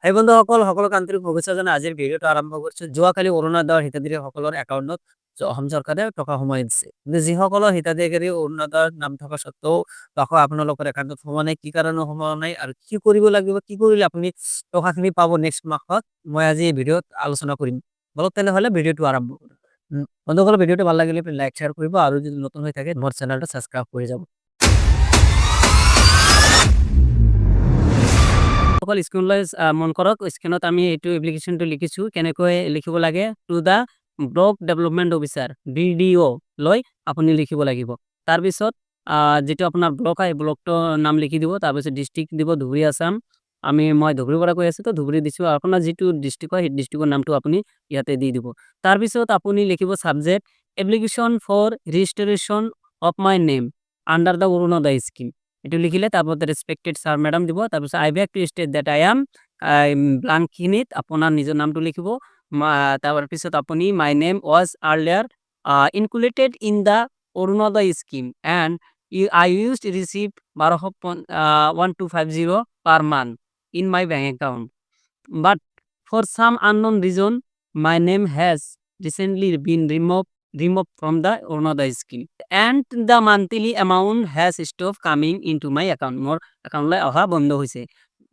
এই বন্ধুসকল সকলোকে আন্তৰিক শুভেচ্ছা জনাই আজিৰ ভিডিঅ'টো আৰম্ভ কৰিছোঁ। যোৱাকালি অৰুণোদয়ৰ হিতাধিকাৰীসকলৰ একাউণ্টত অসম চৰকাৰে টকা সোমাই দিছে। কিন্তু যিসকলৰ হিতাধিকাৰী অৰুণোদয়ৰ নাম থকা স্বত্বেও টকা আপোনালোকৰ একাউণ্টত সোমোৱা নাই, কি কাৰণে সোমোৱা নাই আৰু কি কৰিব লাগিব, কি কৰিলে আপুনি টকাখিনি পাব নেক্সট মাহত, মই আজি এই ভিডিঅ'ত আলোচনা কৰিম। বলক তেনেহ'লে ভিডিঅ'টো আৰম্ভ কৰোঁ। বন্ধুসকল ভিডিঅ'টো ভাল লাগিলে লাইক, শ্বেয়াৰ কৰিব আৰু যদি নতুন হৈ থাকে মোৰ চেনেলটো ছাবস্ক্ৰাইব কৰি যাব। সকল স্ক্ৰীনলৈ মন কৰক, স্ক্ৰীনত আমি এইটো এপ্লিকেশ্যনটো লিখিছোঁ, কেনেকৈ লিখিব লাগে to the block development officer BDO লৈ আপুনি লিখিব লাগিব। তাৰপিছত যিটো আপোনাৰ ব্লক হয় ব্লকটোৰ নাম লিখি দিব, তাৰপিছত ডিষ্ট্ৰিক্ট দিব ধুবুৰী আছাম। মই ধুবুৰীৰ পৰা কৈ আছোঁ তো ধুবুৰী দিছোঁ, আপোনাৰ যিটো ডিষ্ট্ৰিক্ট হয় সেই ডিষ্ট্ৰিক্টৰ নামটো আপুনি ইয়াতে দি দিব। তাৰপিছত আপুনি লিখিব subject application for registration of my name under the Orunodoi scheme. এটো লিখিলে তাৰপৰ ৰেসপেক্টেড স্যাৰ ম্যাডাম দিব, তাৰপৰ I beg to state that I am ব্লাঙ্কখিনিত আপোনাৰ নিজৰ নামটো লিখিব। তাৰ পিছত আপুনি my name was earlier included in the Orunodoi scheme and I used receive 1250 per month in my bank account, but for some unknown reason my name has recently been removed from the Arunodaya scheme and the monthly amount has stopped coming into my account. More account লৈ অহা বন্ধ হৈছে।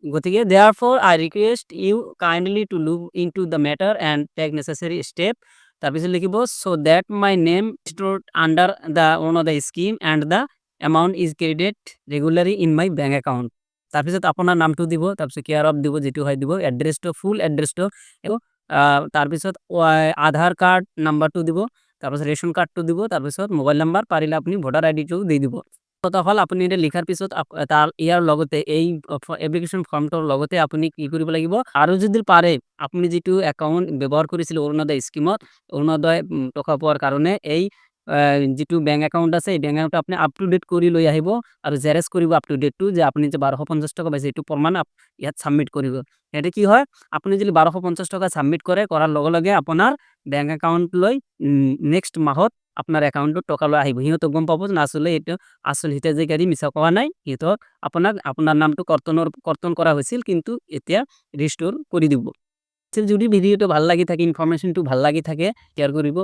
গতিকে therefore I request you kindly to look into the matter and take necessary step। তাৰপিছত লিখিব so that my name stored under the Arunodaya scheme and the amount is credited regularly in my bank account। তাৰপিছত আপোনাৰ নামটো দিব, তাৰপিছত care of দিব, যিটো হয় দিব, এড্ৰেছটো ফুল এড্ৰেছটো এবং তাৰপিছত আধাৰ কাৰ্ড নাম্বাৰটো দিব, তাৰপিছত ৰেচন কাৰ্ডটো দিব, তাৰপিছত মোবাইল নাম্বাৰ পাৰিলে আপুনি ভোটাৰ আইডিটো দি দিব। কথা হ'ল আপুনি এটা লিখাৰ পিছত তাৰ ইয়াৰ লগতে এই এপ্লিকেশ্যন ফৰ্মটোৰ লগতে আপুনি কি কৰিব লাগিব আৰু যদি পাৰে আপুনি যিটো একাউণ্ট ব্যৱহাৰ কৰিছিল অৰুণোদয় স্কিমত অৰুণোদয় টকা পোৱাৰ কাৰণে এই যিটো বেংক একাউণ্ট আছে এই বেংক একাউণ্টটো আপুনি আপ টু ডেট কৰি লৈ আহিব আৰু জেৰেক্স কৰিব আপ টু ডেটটো যে আপুনি যে 1250 টকা পাইছে এইটো প্ৰমাণ ইয়াত ছাবমিট কৰিব। ইয়াতে কি হয় আপুনি যদি 1250 টকা ছাবমিট কৰাৰ লগে লগে আপোনাৰ বেংক একাউণ্ট লৈ নেক্সট মাহত আপোনাৰ একাউণ্টত টকা লৈ আহিব। সিহঁতে গম পাব যে আচলতে এইটো আসল হিতাধিকাৰী মিছা কোৱা নাই, সিহঁতক আপোনাৰ নামটো কৰ্তন কৰা হৈছিল কিন্তু এতিয়া ৰিষ্ট'ৰ কৰি দিব। যদি ভিডিঅ'টো ভাল লাগি থাকে ইনফৰমেশ্যনটো ভাল লাগি থাকে শ্বেয়াৰ কৰিব।